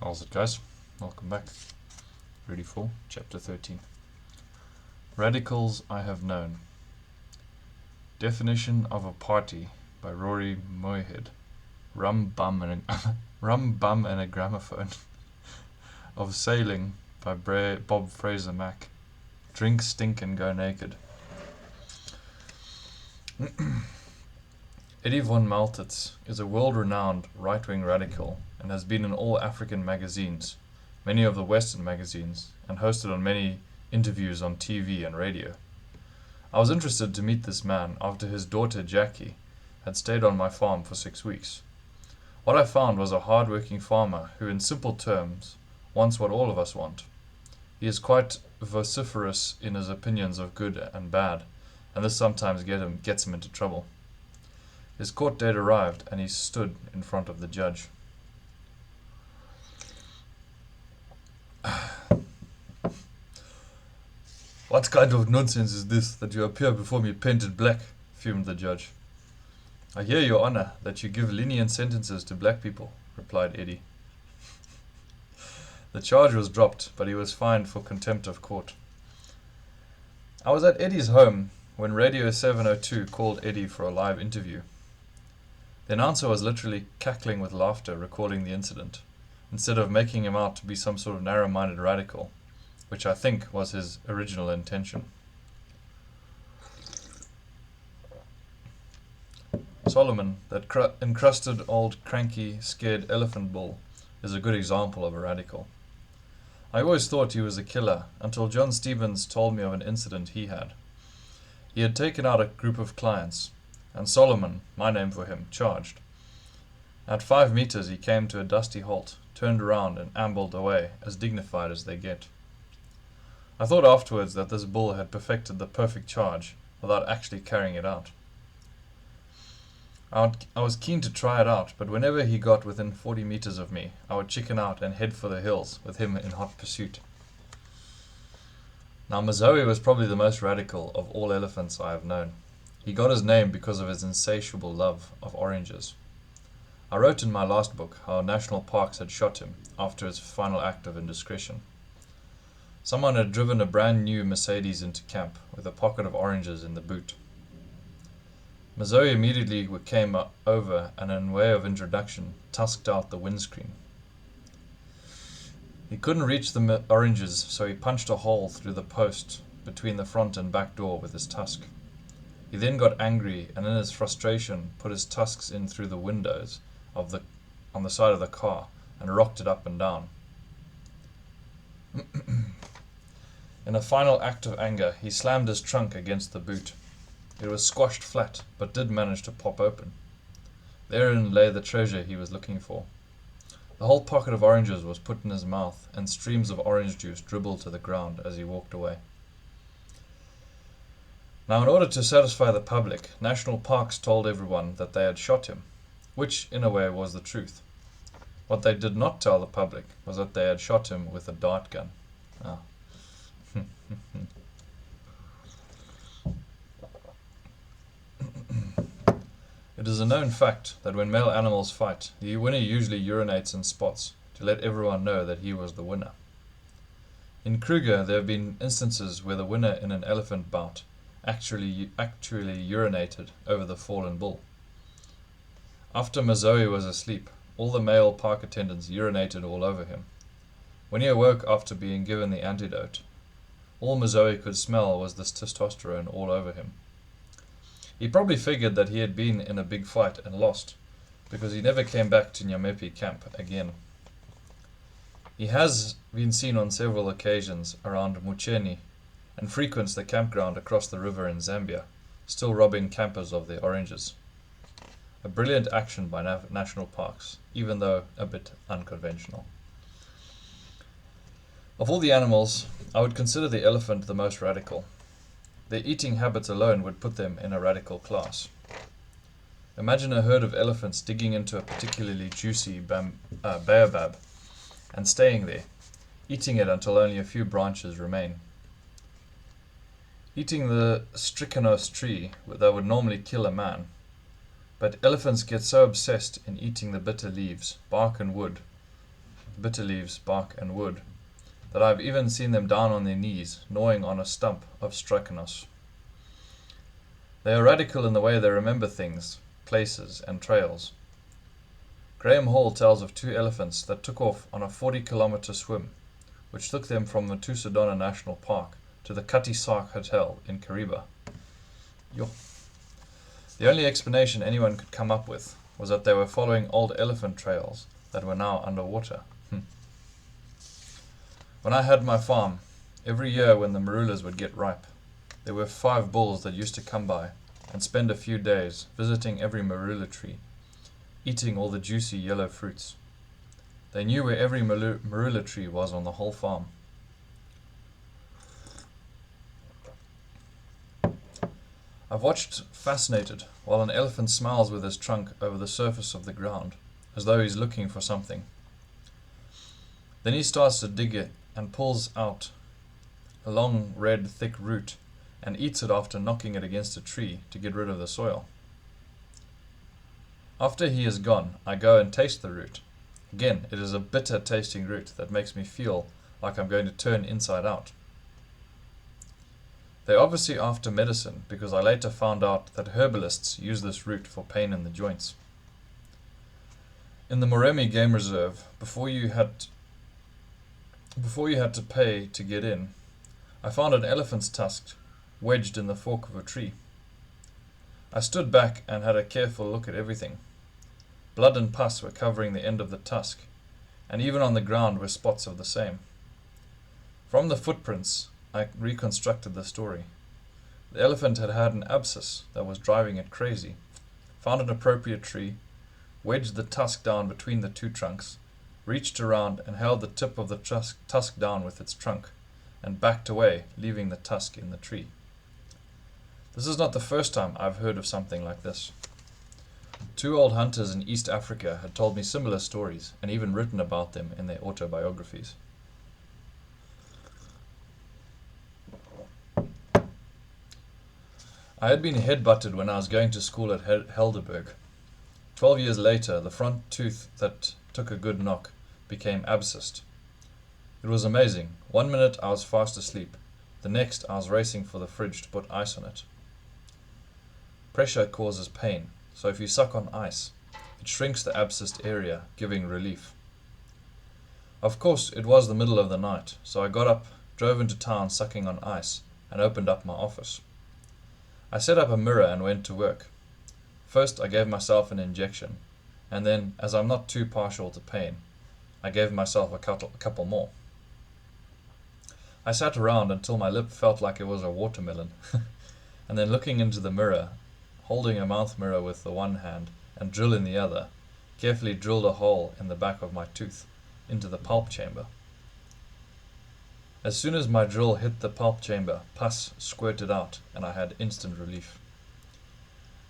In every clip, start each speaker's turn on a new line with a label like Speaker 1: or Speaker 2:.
Speaker 1: How's it, guys? Welcome back. Ready for Chapter 13. Radicals I Have Known. Definition of a party by Rory Moorhead. Rum, bum, and a gramophone. Of Sailing by Bob Fraser Mack. Drink, stink, and go naked. Eddie von Maltitz is a world-renowned right-wing radical and has been in all African magazines, many of the Western magazines, and hosted on many interviews on TV and radio. I was interested to meet this man after his daughter Jackie had stayed on my farm for 6 weeks. What I found was a hard-working farmer who, in simple terms, wants what all of us want. He is quite vociferous in his opinions of good and bad, and this sometimes gets him into trouble. His court date arrived, and he stood in front of the judge. "What kind of nonsense is this, that you appear before me painted black?" fumed the judge. "I hear, Your Honor, that you give lenient sentences to black people," replied Eddie. The charge was dropped, but he was fined for contempt of court. I was at Eddie's home when Radio 702 called Eddie for a live interview. The announcer was literally cackling with laughter recording the incident, instead of making him out to be some sort of narrow-minded radical, which I think was his original intention. Solomon, that encrusted old cranky, scared elephant bull, is a good example of a radical. I always thought he was a killer until John Stevens told me of an incident he had. He had taken out a group of clients, and Solomon, my name for him, charged. At 5 meters he came to a dusty halt, turned around and ambled away, as dignified as they get. I thought afterwards that this bull had perfected the perfect charge without actually carrying it out. I was keen to try it out, but whenever he got within 40 meters of me, I would chicken out and head for the hills with him in hot pursuit. Now Mazoe was probably the most radical of all elephants I have known. He got his name because of his insatiable love of oranges. I wrote in my last book how national parks had shot him after his final act of indiscretion. Someone had driven a brand new Mercedes into camp with a pocket of oranges in the boot. Mazoe immediately came over and, in way of introduction, tusked out the windscreen. He couldn't reach the oranges, so he punched a hole through the post between the front and back door with his tusk. He then got angry and in his frustration put his tusks in through the windows on the side of the car and rocked it up and down. In a final act of anger, he slammed his trunk against the boot. It was squashed flat, but did manage to pop open. Therein lay the treasure he was looking for. The whole pocket of oranges was put in his mouth, and streams of orange juice dribbled to the ground as he walked away. Now, in order to satisfy the public, national parks told everyone that they had shot him, which, in a way, was the truth. What they did not tell the public was that they had shot him with a dart gun. It is a known fact that when male animals fight, the winner usually urinates in spots to let everyone know that he was the winner. In Kruger, there have been instances where the winner in an elephant bout actually urinated over the fallen bull. After Mazoe was asleep, all the male park attendants urinated all over him. When he awoke after being given the antidote, all Mazoe could smell was this testosterone all over him. He probably figured that he had been in a big fight and lost, because he never came back to Nyamepi camp again. He has been seen on several occasions around Mucheni and frequents the campground across the river in Zambia, still robbing campers of their oranges. A brilliant action by national parks, even though a bit unconventional. Of all the animals, I would consider the elephant the most radical. Their eating habits alone would put them in a radical class. Imagine a herd of elephants digging into a particularly juicy baobab and staying there, eating it until only a few branches remain. Eating the strychnos tree that would normally kill a man, but elephants get so obsessed in eating the bitter leaves, bark and wood, bitter leaves, bark, and wood, that I've even seen them down on their knees, gnawing on a stump of strychnos. They are radical in the way they remember things, places, and trails. Graham Hall tells of 2 elephants that took off on a 40-kilometer swim, which took them from the Tusodona National Park to the Cutty Sark Hotel in Kariba. Yo. The only explanation anyone could come up with was that they were following old elephant trails that were now underwater. When I had my farm, every year when the marulas would get ripe, there were 5 bulls that used to come by and spend a few days visiting every marula tree, eating all the juicy yellow fruits. They knew where every marula tree was on the whole farm. I've watched fascinated while an elephant smiles with his trunk over the surface of the ground, as though he's looking for something. Then he starts to dig it and pulls out a long, red, thick root and eats it after knocking it against a tree to get rid of the soil. After he is gone, I go and taste the root. Again, it is a bitter tasting root that makes me feel like I'm going to turn inside out. They're obviously after medicine, because I later found out that herbalists use this root for pain in the joints. In the Moremi Game Reserve, before you had to pay to get in, I found an elephant's tusk wedged in the fork of a tree. I stood back and had a careful look at everything. Blood and pus were covering the end of the tusk, and even on the ground were spots of the same. From the footprints, I reconstructed the story. The elephant had had an abscess that was driving it crazy, found an appropriate tree, wedged the tusk down between the 2 trunks, reached around and held the tip of the tusk down with its trunk, and backed away, leaving the tusk in the tree. This is not the first time I've heard of something like this. 2 old hunters in East Africa had told me similar stories and even written about them in their autobiographies. I had been headbutted when I was going to school at Helderberg. 12 years later, the front tooth that took a good knock became abscessed. It was amazing. 1 minute I was fast asleep. The next I was racing for the fridge to put ice on it. Pressure causes pain, so if you suck on ice, it shrinks the abscessed area, giving relief. Of course, it was the middle of the night, so I got up, drove into town sucking on ice, and opened up my office. I set up a mirror and went to work. First I gave myself an injection, and then, as I'm not too partial to pain, I gave myself a couple more. I sat around until my lip felt like it was a watermelon, and then looking into the mirror, holding a mouth mirror with the one hand and drill in the other, carefully drilled a hole in the back of my tooth, into the pulp chamber. As soon as my drill hit the pulp chamber, pus squirted out and I had instant relief.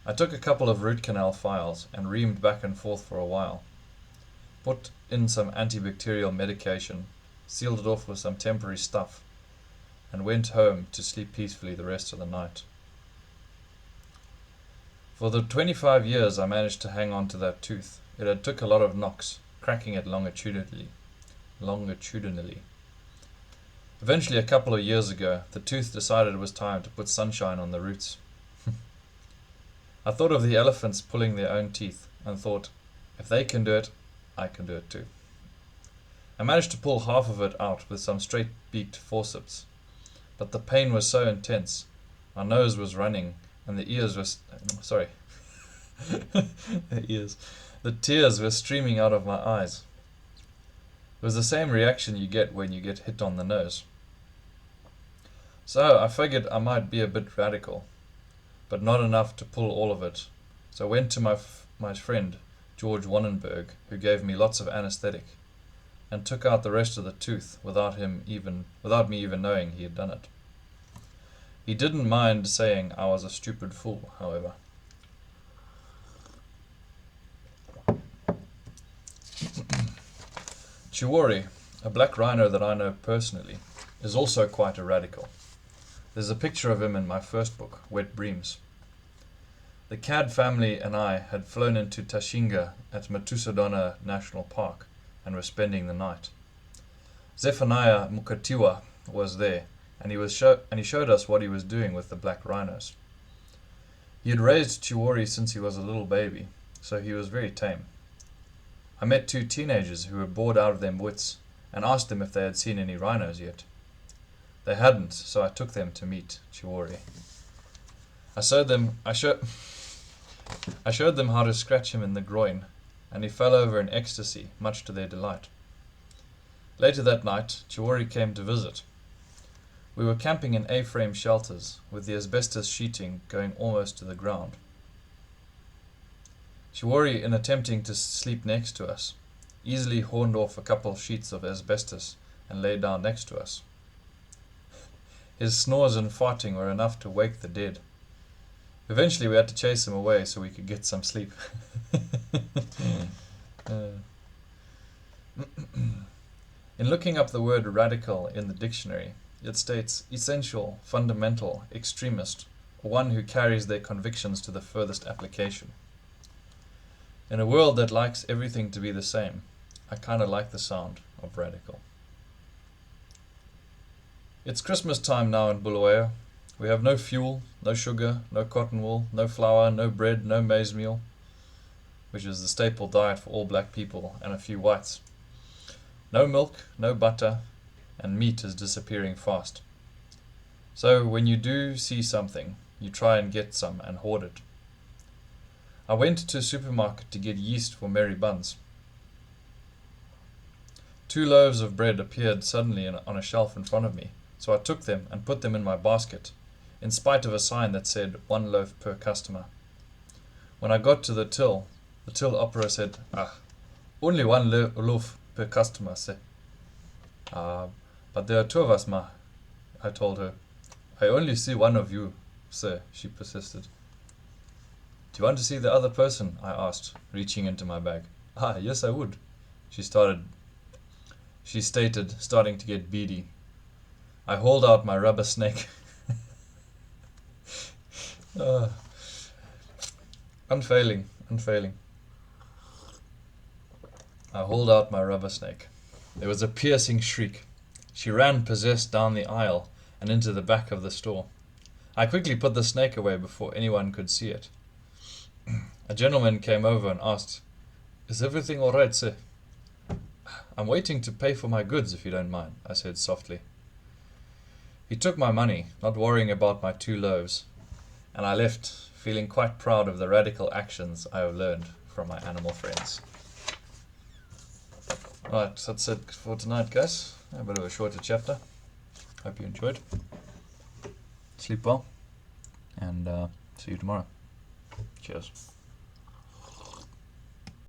Speaker 1: I took a couple of root canal files and reamed back and forth for a while. Put in some antibacterial medication, sealed it off with some temporary stuff, and went home to sleep peacefully the rest of the night. For the 25 years I managed to hang on to that tooth. It had took a lot of knocks, cracking it longitudinally. Eventually, a couple of years ago, the tooth decided it was time to put sunshine on the roots. I thought of the elephants pulling their own teeth and thought, if they can do it, I can do it too. I managed to pull half of it out with some straight-beaked forceps, but the pain was so intense, my nose was running and the tears were streaming out of my eyes. It was the same reaction you get when you get hit on the nose. So I figured I might be a bit radical, but not enough to pull all of it. So I went to my friend George Wannenberg, who gave me lots of anesthetic, and took out the rest of the tooth without me even knowing he had done it. He didn't mind saying I was a stupid fool, however. Chiwori, a black rhino that I know personally, is also quite a radical. There's a picture of him in my first book, Wet Breams. The Cad family and I had flown into Tashinga at Matusodona National Park and were spending the night. Zephaniah Mukatiwa was there, and he showed us what he was doing with the black rhinos. He had raised Chiwori since he was a little baby, so he was very tame. I met 2 teenagers who were bored out of their wits and asked them if they had seen any rhinos yet. They hadn't, so I took them to meet Chiwori. I showed them how to scratch him in the groin, and he fell over in ecstasy, much to their delight. Later that night, Chiwori came to visit. We were camping in A-frame shelters, with the asbestos sheeting going almost to the ground. Chiwori, in attempting to sleep next to us, easily horned off a couple sheets of asbestos and lay down next to us. His snores and farting were enough to wake the dead. Eventually we had to chase him away so we could get some sleep. In looking up the word radical in the dictionary, it states essential, fundamental, extremist, or one who carries their convictions to the furthest application. In a world that likes everything to be the same, I kind of like the sound of radical. It's Christmas time now in Bulawayo. We have no fuel, no sugar, no cotton wool, no flour, no bread, no maize meal, which is the staple diet for all black people and a few whites. No milk, no butter, and meat is disappearing fast. So when you do see something, you try and get some and hoard it. I went to a supermarket to get yeast for Mary buns. 2 loaves of bread appeared suddenly on a shelf in front of me, so I took them and put them in my basket, in spite of a sign that said 1 loaf per customer. When I got to the till operator said, only 1 loaf per customer, sir. But there are 2 of us, ma, I told her. I only see 1 of you, sir, she persisted. Do you want to see the other person? I asked, reaching into my bag. Yes, I would, she stated, starting to get beady. I hauled out my rubber snake. Unfailing. I hauled out my rubber snake. There was a piercing shriek. She ran possessed down the aisle and into the back of the store. I quickly put the snake away before anyone could see it. A gentleman came over and asked, "Is everything all right, sir?" "I'm waiting to pay for my goods, if you don't mind," I said softly. He took my money, not worrying about my 2 loaves, and I left, feeling quite proud of the radical actions I have learned from my animal friends. Alright, that's it for tonight, guys. A bit of a shorter chapter. Hope you enjoyed. Sleep well, and see you tomorrow. Cheers.